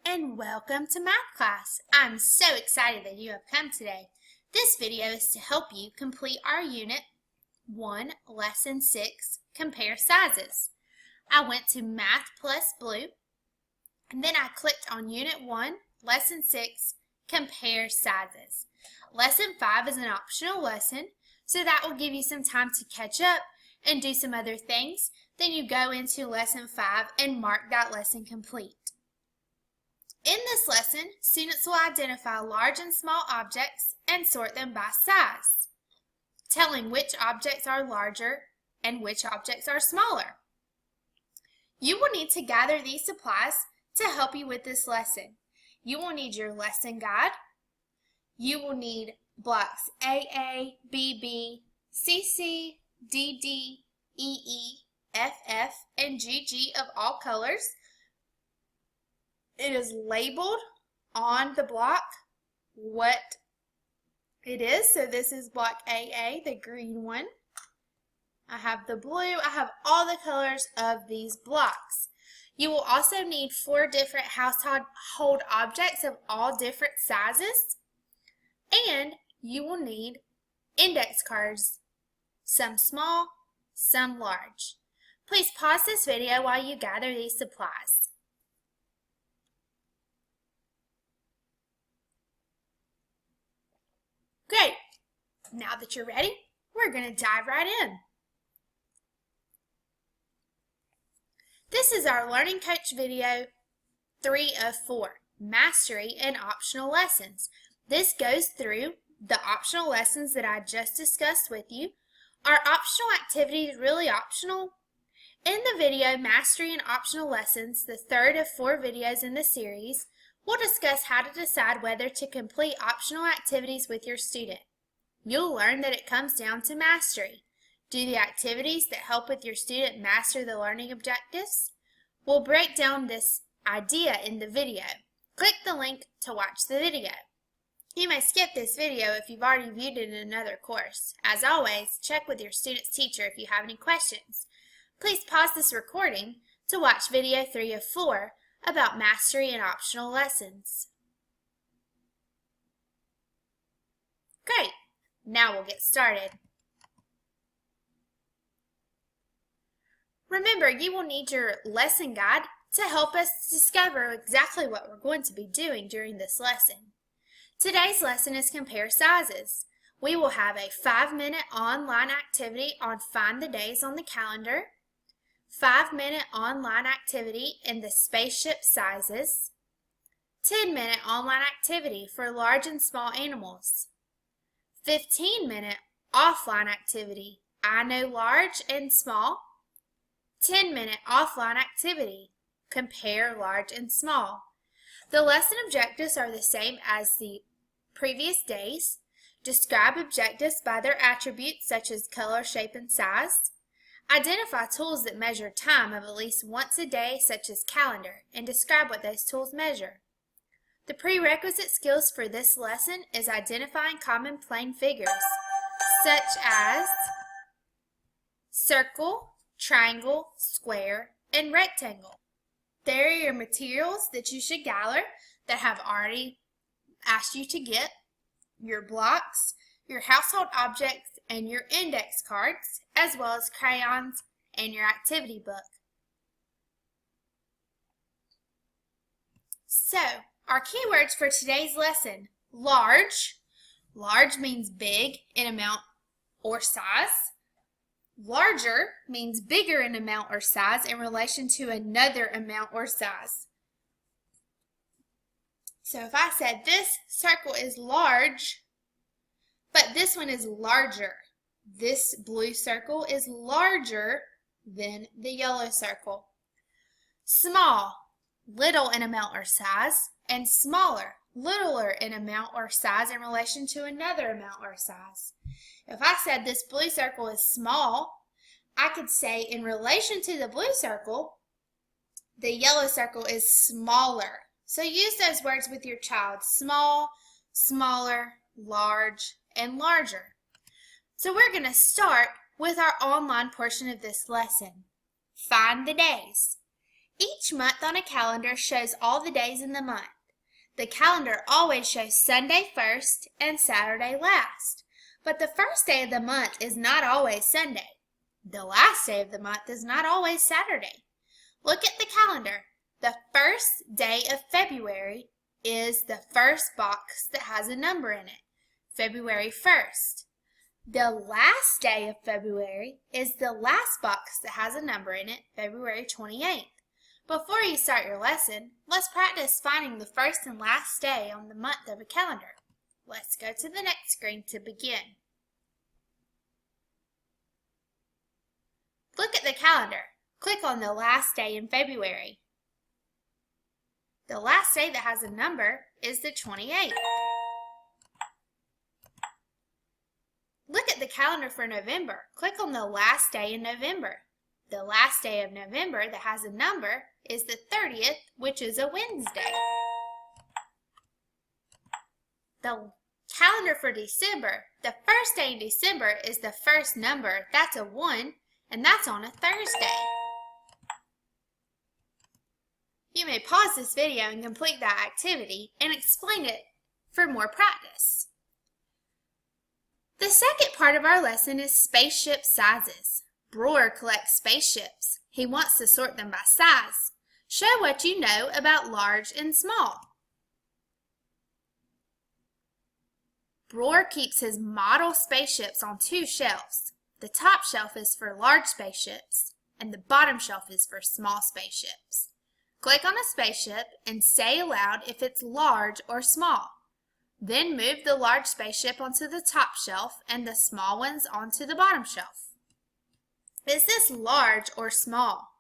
and welcome to math class. I'm so excited that you have come today. This video is to help you complete our Unit 1, Lesson 6, Compare Sizes. I went to Math plus Blue, and then I clicked on Unit 1, Lesson 6, Compare Sizes. Lesson 5 is an optional lesson, so that will give you some time to catch up and do some other things. Then you go into Lesson 5 and mark that lesson complete. In this lesson, students will identify large and small objects and sort them by size, telling which objects are larger and which objects are smaller. You will need to gather these supplies to help you with this lesson. You will need your lesson guide. You will need blocks AA, BB, CC, DD, EE, FF, and GG of all colors. It is labeled on the block what it is. So this is block AA, the green one. I have the blue. I have all the colors of these blocks. You will also need 4 different household objects of all different sizes. And you will need index cards, some small, some large. Please pause this video while you gather these supplies. Great! Now that you're ready, we're going to dive right in. This is our Learning Coach video 3 of 4, Mastery and Optional Lessons. This goes through the optional lessons that I just discussed with you. Are optional activities really optional? In the video Mastery and Optional Lessons, the 3rd of 4 videos in the series, we'll discuss how to decide whether to complete optional activities with your student. You'll learn that it comes down to mastery. Do the activities that help with your student master the learning objectives? We'll break down this idea in the video. Click the link to watch the video. You may skip this video if you've already viewed it in another course. As always, check with your student's teacher if you have any questions. Please pause this recording to watch video 3 of 4 about mastery and optional lessons. Great! Now we'll get started. Remember, you will need your lesson guide to help us discover exactly what we're going to be doing during this lesson. Today's lesson is Compare Sizes. We will have a 5-minute online activity on Find the Days on the calendar, 5-minute online activity in the Spaceship Sizes, 10-minute online activity for large and small animals, 15-minute offline activity, I know large and small, 10-minute offline activity, compare large and small. The lesson objectives are the same as the previous days. Describe objectives by their attributes such as color, shape, and size. Identify tools that measure time of at least once a day, such as calendar, and describe what those tools measure. The prerequisite skills for this lesson is identifying common plane figures, such as circle, triangle, square, and rectangle. There are your materials that you should gather that have already asked you to get, your blocks, your household objects, and your index cards, as well as crayons and your activity book. So, our keywords for today's lesson: large. Large means big in amount or size. Larger means bigger in amount or size in relation to another amount or size. So if I said this circle is large, but this one is larger, this blue circle is larger than the yellow circle. Small, little in amount or size, and smaller, littler in amount or size in relation to another amount or size. If I said this blue circle is small, I could say in relation to the blue circle, the yellow circle is smaller. So use those words with your child: small, smaller, large, and larger. So we're going to start with our online portion of this lesson. Find the days. Each month on a calendar shows all the days in the month. The calendar always shows Sunday first and Saturday last, but the first day of the month is not always Sunday. The last day of the month is not always Saturday. Look at the calendar. The first day of February is the first box that has a number in it, February 1st. The last day of February is the last box that has a number in it, February 28th. Before you start your lesson, let's practice finding the first and last day on the month of a calendar. Let's go to the next screen to begin. Look at the calendar. Click on the last day in February. The last day that has a number is the 28th. Look at the calendar for November. Click on the last day in November. The last day of November that has a number is the 30th, which is a Wednesday. The calendar for December. The first day in December is the first number. That's a 1, and that's on a Thursday. You may pause this video and complete that activity and explain it for more practice. The second part of our lesson is spaceship sizes. Brewer collects spaceships. He wants to sort them by size. Show what you know about large and small. Brewer keeps his model spaceships on 2 shelves. The top shelf is for large spaceships, and the bottom shelf is for small spaceships. Click on a spaceship and say aloud if it's large or small. Then move the large spaceship onto the top shelf and the small ones onto the bottom shelf. Is this large or small?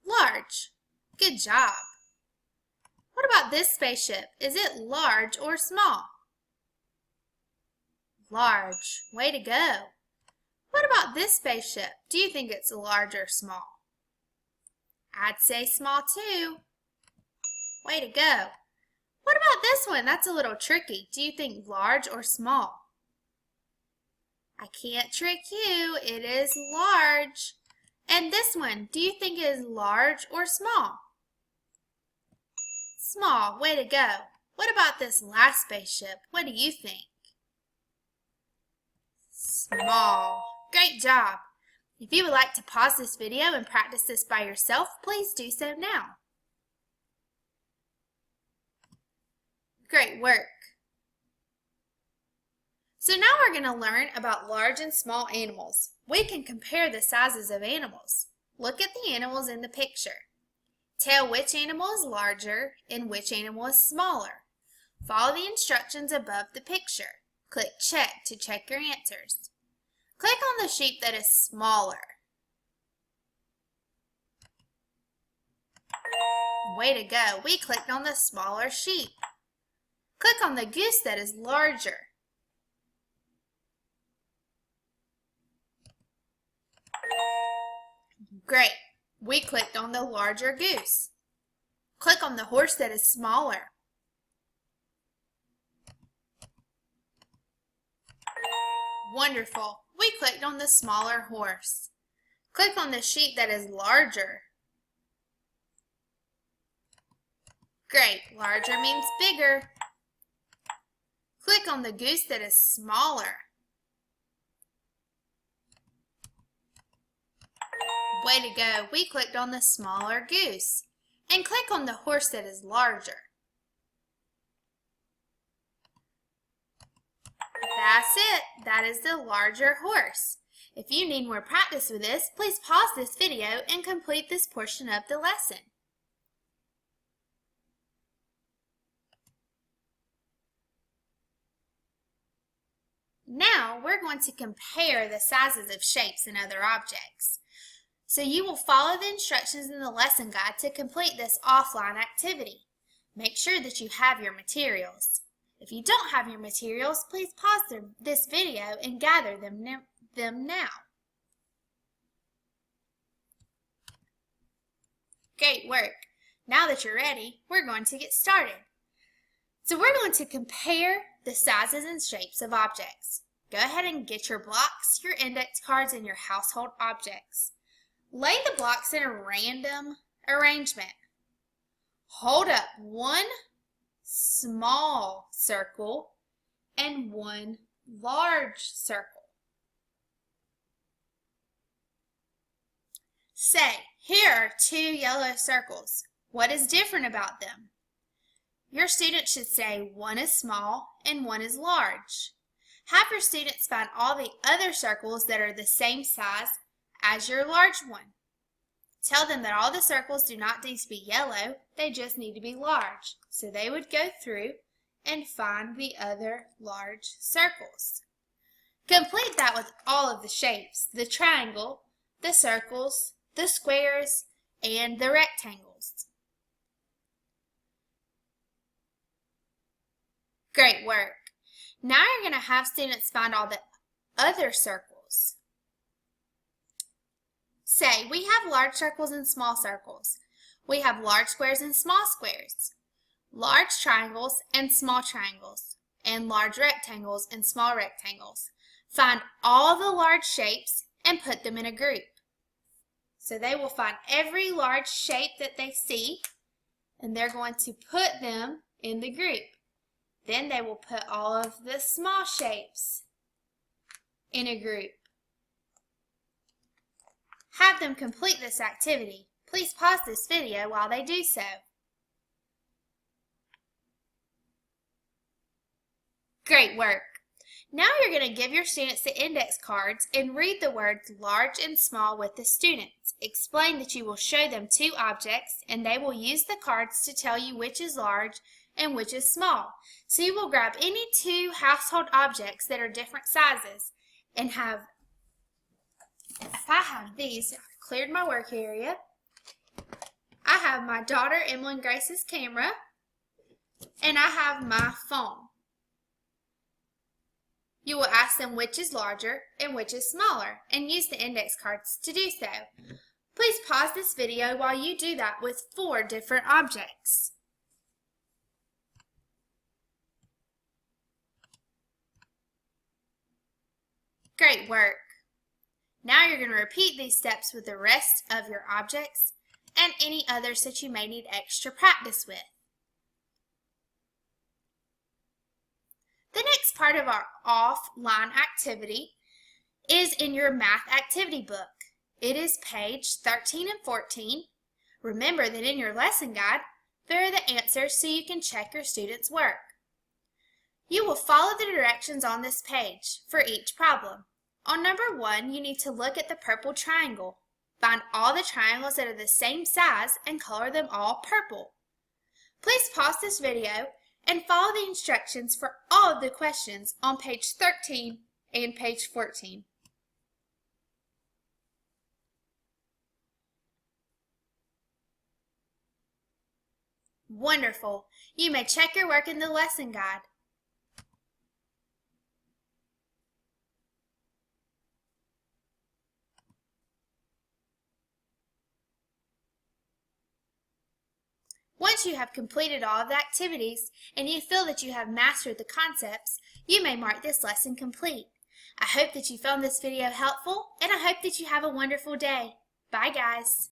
Large. Good job. What about this spaceship? Is it large or small? Large. Way to go. What about this spaceship? Do you think it's large or small? I'd say small too. Way to go. What about this one? That's a little tricky. Do you think large or small? I can't trick you. It is large. And this one, do you think it is large or small? Small. Way to go. What about this last spaceship? What do you think? Small. Great job. If you would like to pause this video and practice this by yourself, please do so now. Great work. So now we're going to learn about large and small animals. We can compare the sizes of animals. Look at the animals in the picture. Tell which animal is larger and which animal is smaller. Follow the instructions above the picture. Click check to check your answers. Click on the sheep that is smaller. Way to go! We clicked on the smaller sheep. Click on the goose that is larger. Great! We clicked on the larger goose. Click on the horse that is smaller. Wonderful! We clicked on the smaller horse. Click on the sheep that is larger. Great! Larger means bigger. Click on the goose that is smaller. Way to go! We clicked on the smaller goose. And click on the horse that is larger. That's it. That is the larger horse. If you need more practice with this, please pause this video and complete this portion of the lesson. Now we're going to compare the sizes of shapes and other objects. So you will follow the instructions in the lesson guide to complete this offline activity. Make sure that you have your materials. If you don't have your materials, please pause this video and gather them now. Great work! Now that you're ready, we're going to get started. So we're going to compare the sizes and shapes of objects. Go ahead and get your blocks, your index cards, and your household objects. Lay the blocks in a random arrangement. Hold up one small circle and one large circle. Say, here are 2 yellow circles. What is different about them? Your students should say one is small and one is large. Have your students find all the other circles that are the same size as your large one. Tell them that all the circles do not need to be yellow, they just need to be large. So they would go through and find the other large circles. Complete that with all of the shapes, the triangle, the circles, the squares, and the rectangles. Great work. Now you're going to have students find all the other circles. Say, we have large circles and small circles. We have large squares and small squares, large triangles and small triangles, and large rectangles and small rectangles. Find all the large shapes and put them in a group. So they will find every large shape that they see, and they're going to put them in the group. Then they will put all of the small shapes in a group. Have them complete this activity. Please pause this video while they do so. Great work. Now you're going to give your students the index cards and read the words large and small with the students. Explain that you will show them 2 objects and they will use the cards to tell you which is large and which is small. So you will grab any 2 household objects that are different sizes and have, if I have these, I've cleared my work area. I have my daughter Emily Grace's camera and I have my phone. You will ask them which is larger and which is smaller and use the index cards to do so. Please pause this video while you do that with 4 different objects. Great work. Now you're going to repeat these steps with the rest of your objects and any others that you may need extra practice with. The next part of our offline activity is in your math activity book. It is page 13 and 14. Remember that in your lesson guide, there are the answers so you can check your students' work. You will follow the directions on this page for each problem. On number 1, you need to look at the purple triangle. Find all the triangles that are the same size and color them all purple. Please pause this video and follow the instructions for all of the questions on page 13 and page 14. Wonderful! You may check your work in the lesson guide. Once you have completed all of the activities and you feel that you have mastered the concepts, you may mark this lesson complete. I hope that you found this video helpful and I hope that you have a wonderful day. Bye guys!